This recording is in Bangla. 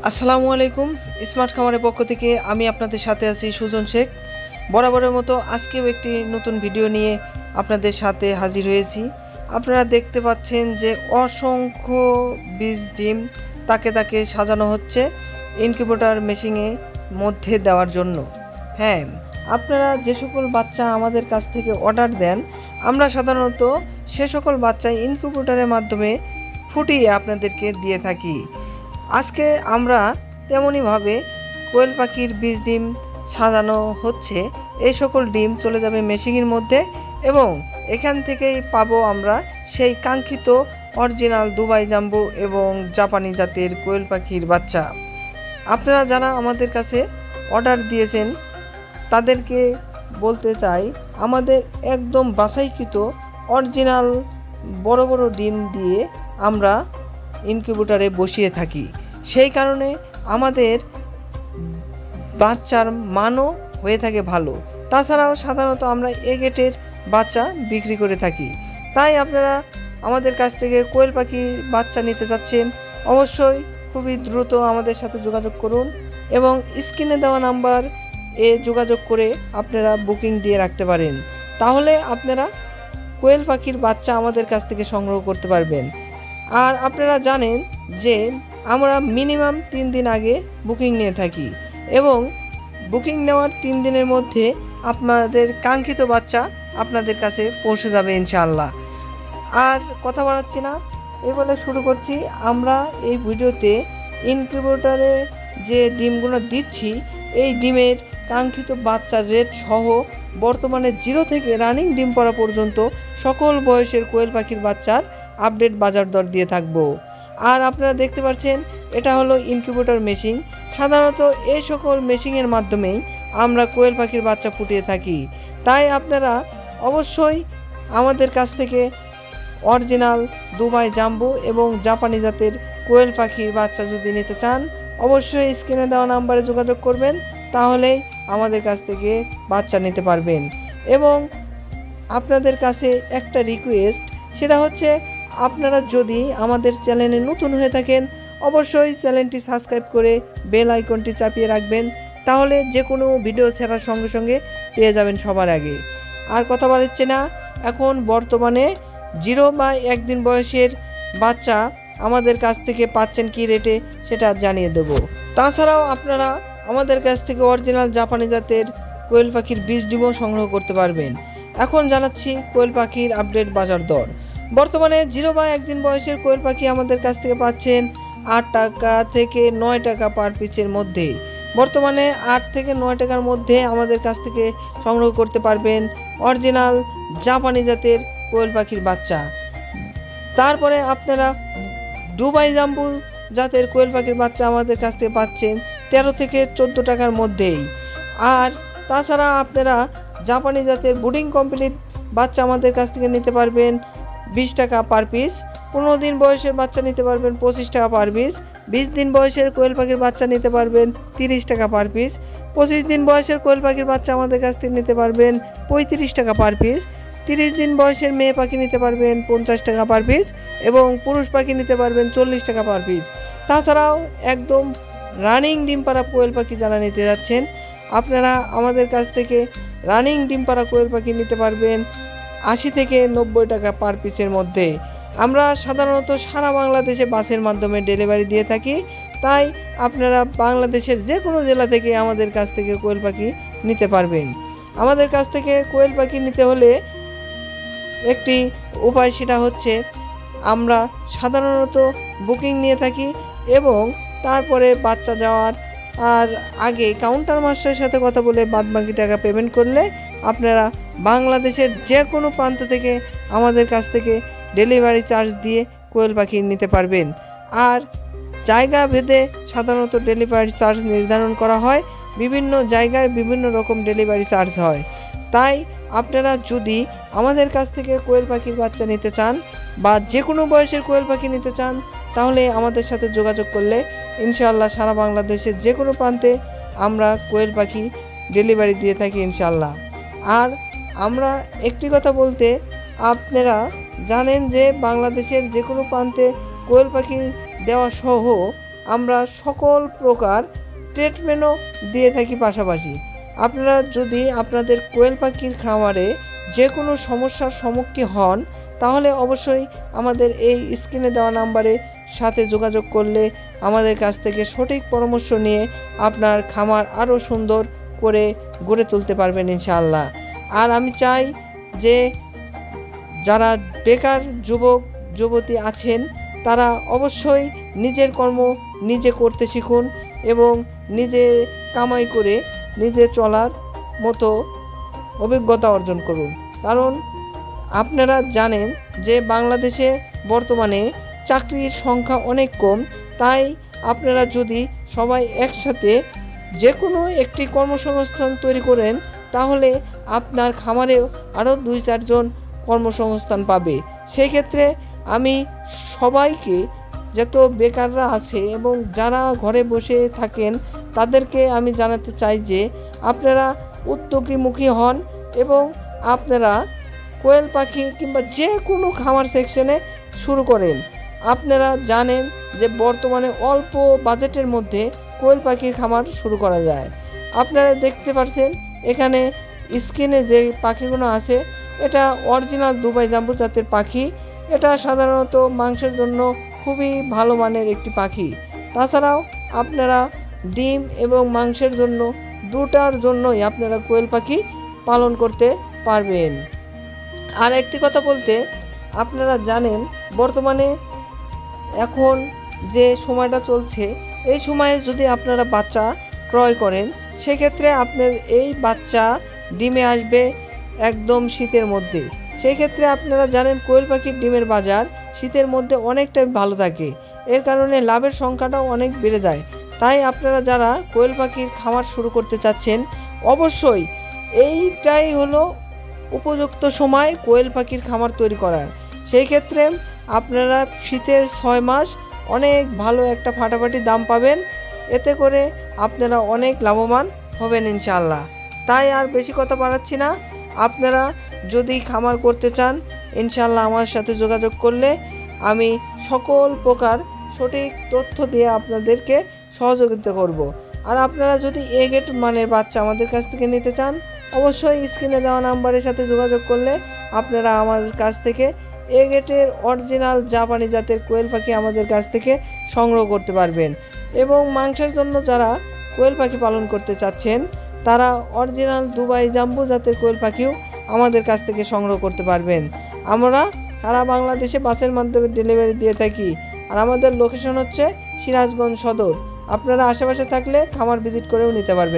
আসসালামু আলাইকুম। স্মার্ট খামারের পক্ষ থেকে আমি আপনাদের সাথে আছি সুজন শেখ। বরাবরের মতো আজকেও একটি নতুন ভিডিও নিয়ে আপনাদের সাথে হাজির হয়েছি। আপনারা দেখতে পাচ্ছেন যে অসংখ্য বীজ ডিম তাকে তাকে সাজানো হচ্ছে ইনকিউবেটর মেশিনে মধ্যে দেওয়ার জন্য। হ্যাঁ, আপনারা যে সকল বাচ্চা আমাদের কাছ থেকে অর্ডার দেন, আমরা সাধারণত সে সকল বাচ্চা ইনকিউবেটরের মাধ্যমে ফুটিয়ে আপনাদেরকে দিয়ে থাকি। আজকে আমরা তেমনইভাবে কোয়েল পাখির বীজ ডিম সাজানো হচ্ছে। এই সকল ডিম চলে যাবে মেশিনের মধ্যে এবং এখান থেকেই পাবো আমরা সেই কাঙ্ক্ষিত অরিজিনাল দুবাই জাম্বো এবং জাপানি জাতের কোয়েল পাখির বাচ্চা। আপনারা যারা আমাদের কাছে অর্ডার দিয়েছেন তাদেরকে বলতে চাই, আমাদের একদম বাছাইকৃত অরিজিনাল বড় বড় ডিম দিয়ে আমরা ইনকিউবেটরে বসিয়ে থাকি। সেই কারণে আমাদের বাচ্চার মানও হয়ে থাকে ভালো। তাছাড়াও সাধারণত আমরা এ গেটের বাচ্চা বিক্রি করে থাকি। তাই আপনারা আমাদের কাছ থেকে কোয়েল পাখির বাচ্চা নিতে চাচ্ছেন, অবশ্যই খুবই দ্রুত আমাদের সাথে যোগাযোগ করুন এবং স্ক্রিনে দেওয়া নাম্বার যোগাযোগ করে আপনারা বুকিং দিয়ে রাখতে পারেন। তাহলে আপনারা কোয়েল পাখির বাচ্চা আমাদের কাছ থেকে সংগ্রহ করতে পারবেন। আর আপনারা জানেন যে আমরা মিনিমাম 3 দিন আগে বুকিং নিয়ে থাকি এবং বুকিং নেওয়ার 3 দিনের মধ্যে আপনাদের কাঙ্ক্ষিত বাচ্চা আপনাদের কাছে পৌঁছে যাবে ইনশাআল্লাহ। আর কথা বাড়াচ্ছি না, এবারে শুরু করছি। আমরা এই ভিডিওতে ইনকিউবেটরে যে ডিমগুলো দিচ্ছি এই ডিমের কাঙ্ক্ষিত বাচ্চার রেট সহ বর্তমানে 0 থেকে রানিং ডিম পাড়া পর্যন্ত সকল বয়সের কোয়েল পাখির বাচ্চার আপডেট বাজার দর দিয়ে থাকবো। আর আপনারা দেখতে পাচ্ছেন এটা হলো ইনকিউবেটর মেশিন। সাধারণত এই সকল মেশিনের মাধ্যমেই আমরা কোয়েল পাখির বাচ্চা ফুটিয়ে থাকি। তাই আপনারা অবশ্যই আমাদের কাছ থেকে অরিজিনাল দুবাই জাম্বো এবং জাপানি জাতের কোয়েল পাখির বাচ্চা যদি নিতে চান, অবশ্যই স্ক্রিনে দেওয়া নাম্বারে যোগাযোগ করবেন, তাহলেই আমাদের কাছ থেকে বাচ্চা নিতে পারবেন। এবং আপনাদের কাছে একটা রিকোয়েস্ট, সেটা হচ্ছে আপনারা যদি আমাদের চ্যানেলে নতুন হয়ে থাকেন অবশ্যই চ্যানেলটি সাবস্ক্রাইব করে বেল আইকনটি চাপিয়ে রাখবেন, তাহলে যে কোনো ভিডিও ছাড়ার সঙ্গে সঙ্গে পেয়ে যাবেন সবার আগে। আর কথা বাড়াচ্ছে না, এখন বর্তমানে 0 বা 1 দিন বয়সের বাচ্চা আমাদের কাছ থেকে পাচ্ছেন কি রেটে সেটা জানিয়ে দেব। তাছাড়াও আপনারা আমাদের কাছ থেকে অরিজিনাল জাপানি জাতের কোয়েল পাখির বীজ ডিমও সংগ্রহ করতে পারবেন। এখন জানাচ্ছি কোয়েল পাখির আপডেট বাজার দর। বর্তমানে 0 বা 1 দিন বয়সের কোয়েল পাখি আমাদের কাছ থেকে পাচ্ছেন 8 টাকা থেকে 9 টাকা পার পিসের মধ্যে। বর্তমানে 8 থেকে 9 টাকার মধ্যে আমাদের কাছ থেকে সংগ্রহ করতে পারবেন অরিজিনাল জাপানি জাতের কোয়েল পাখির বাচ্চা। তারপরে আপনারা দুবাই জাম্বো জাতের কোয়েল পাখির বাচ্চা আমাদের কাছ থেকে পাচ্ছেন 13 থেকে 14 টাকার মধ্যেই। আর তাছাড়া আপনারা জাপানি জাতের বুডিং কমপ্লিট বাচ্চা আমাদের কাছ থেকে নিতে পারবেন 20 টাকা পার পিস। 15 দিন বয়সের বাচ্চা নিতে পারবেন 25 টাকা পার পিস। 20 দিন বয়সের কোয়েল পাখির বাচ্চা নিতে পারবেন 30 টাকা পার পিস। 25 দিন বয়সের কোয়েল পাখির বাচ্চা আমাদের কাছ থেকে নিতে পারবেন 35 টাকা পার পিস। 30 দিন বয়সের মেয়ে পাখি নিতে পারবেন 50 টাকা পার পিস এবং পুরুষ পাখি নিতে পারবেন 40 টাকা পার পিস। তাছাড়াও একদম রানিং ডিম পাড়া কোয়েল পাখি যারা নিতে যাচ্ছেন, আপনারা আমাদের কাছ থেকে রানিং ডিম পাড়া কোয়েল পাখি নিতে পারবেন 80 থেকে 90 টাকা পার পিসের মধ্যে। আমরা সাধারণত সারা বাংলাদেশে বাসের মাধ্যমে ডেলিভারি দিয়ে থাকি, তাই আপনারা বাংলাদেশের যে কোনো জেলা থেকে আমাদের কাছ থেকে কোয়েল পাখি নিতে পারবেন। আমাদের কাছ থেকে কোয়েল পাখি নিতে হলে একটি উপায়, সেটা হচ্ছে আমরা সাধারণত বুকিং নিয়ে থাকি এবং তারপরে বাচ্চা যাওয়ার আর আগে কাউন্টার মাস্টারের সাথে কথা বলে বাদবাকি টাকা পেমেন্ট করলে আপনারা বাংলাদেশের যে কোনো প্রান্ত থেকে আমাদের কাছ থেকে ডেলিভারি চার্জ দিয়ে কোয়েল পাখি নিতে পারবেন। আর জায়গা ভেদে সাধারণত ডেলিভারি চার্জ নির্ধারণ করা হয়, বিভিন্ন জায়গায় বিভিন্ন রকম ডেলিভারি চার্জ হয়। তাই আপনারা যদি আমাদের কাছ থেকে কোয়েল পাখির বাচ্চা নিতে চান বা যে কোনো বয়সের কোয়েল পাখি নিতে চান, তাহলে আমাদের সাথে যোগাযোগ করলে ইনশাআল্লাহ সারা বাংলাদেশের যে কোনো প্রান্তে আমরা কোয়েল পাখি ডেলিভারি দিয়ে থাকি ইনশাআল্লাহ। আর আমরা একটি কথা বলতে, আপনারা জানেন যে বাংলাদেশের যে কোনো প্রান্তে কোয়েল পাখি দেওয়া সহ আমরা সকল প্রকার ট্রিটমেন্টও দিয়ে থাকি। পাশাপাশি আপনারা যদি আপনাদের কোয়েল পাখির খামারে যে কোনো সমস্যার সম্মুখীন হন, তাহলে অবশ্যই আমাদের এই স্ক্রিনে দেওয়া নাম্বারে সাথে যোগাযোগ করলে আমাদের কাছ থেকে সঠিক পরামর্শ নিয়ে আপনার খামার আরও সুন্দর করে গড়ে তুলতে পারবেন ইনশাআল্লাহ। আর আমি চাই যে যারা বেকার যুবক যুবতী আছেন, তারা অবশ্যই নিজের কর্ম নিজে করতে শিখুন এবং নিজে কামাই করে নিজে চলার মতো অভিজ্ঞতা অর্জন করুন। কারণ আপনারা জানেন যে বাংলাদেশে বর্তমানে চাকরির সংখ্যা অনেক কম। তাই আপনারা যদি সবাই একসাথে যে কোনো একটি কর্মসংস্থান তৈরি করেন, তাহলে আপনার খামারেও আরও 2-4 জন কর্মসংস্থান পাবে। সেই ক্ষেত্রে আমি সবাইকে, যত বেকাররা আছে এবং যারা ঘরে বসে থাকেন, তাদেরকে আমি জানাতে চাই যে আপনারা উদ্যোগীমুখী হন এবং আপনারা কোয়েল পাখি কিংবা যে কোনো খামার সেকশনে শুরু করেন। আপনারা জানেন যে বর্তমানে অল্প বাজেটের মধ্যে কোয়েল পাখির খামার শুরু করা যায়। আপনারা দেখতে পাচ্ছেন এখানে স্ক্রিনে যে পাখিগুলো আছে, এটা অরিজিনাল দুবাই জাম্বু জাতের পাখি। এটা সাধারণত মাংসের জন্য খুবই ভালো মানের একটি পাখি। তাছাড়াও আপনারা ডিম এবং মাংসের জন্য দুটার জন্যই আপনারা কোয়েল পাখি পালন করতে পারবেন। আর একটি কথা বলতে, আপনারা জানেন বর্তমানে এখন যে সময়টা চলছে, এই সময়ে যদি আপনারা বাচ্চা ক্রয় করেন, সেক্ষেত্রে আপনার এই বাচ্চা ডিমে আসবে একদম শীতের মধ্যে। সেই ক্ষেত্রে আপনারা জানেন কোয়েল পাখির ডিমের বাজার শীতের মধ্যে অনেকটাই ভালো থাকে। এর কারণে লাভের সংখ্যাটাও অনেক বেড়ে যায়। তাই আপনারা যারা কোয়েল পাখির খামার শুরু করতে চাচ্ছেন, অবশ্যই এইটাই হলো উপযুক্ত সময় কোয়েল পাখির খামার তৈরি করার। সেই ক্ষেত্রে আপনারা শীতের 6 মাস অনেক ভালো একটা ফাটাফাটি দাম পাবেন। এতে করে আপনারা অনেক লাভবান হবেন ইনশাআল্লাহ। তাই আর বেশি কথা বাড়াচ্ছি না। আপনারা যদি খামার করতে চান, ইনশাআল্লাহ আমার সাথে যোগাযোগ করলে আমি সকল প্রকার সঠিক তথ্য দিয়ে আপনাদেরকে সহযোগিতা করব। আর আপনারা যদি এ গ্রেড মানের বাচ্চা আমাদের কাছ থেকে নিতে চান, অবশ্যই স্ক্রিনে দেওয়া নাম্বারের সাথে যোগাযোগ করলে আপনারা আমাদের কাছ থেকে এ গ্রেডের অরিজিনাল জাপানি জাতের কোয়েল পাখি আমাদের কাছ থেকে সংগ্রহ করতে পারবেন। এবং মাংসের জন্য যারা কোয়েল পাখি পালন করতে চাচ্ছেন, তারা অরিজিনাল দুবাই জাম্বু জাতের কোয়েল পাখিও আমাদের কাছ থেকে সংগ্রহ করতে পারবেন। আমরা সারা বাংলাদেশে বাসের মাধ্যমে ডেলিভারি দিয়ে থাকি। আর আমাদের লোকেশন হচ্ছে সিরাজগঞ্জ সদর। আপনারা আশেপাশে থাকলে খামার ভিজিট করেও নিতে পারবেন।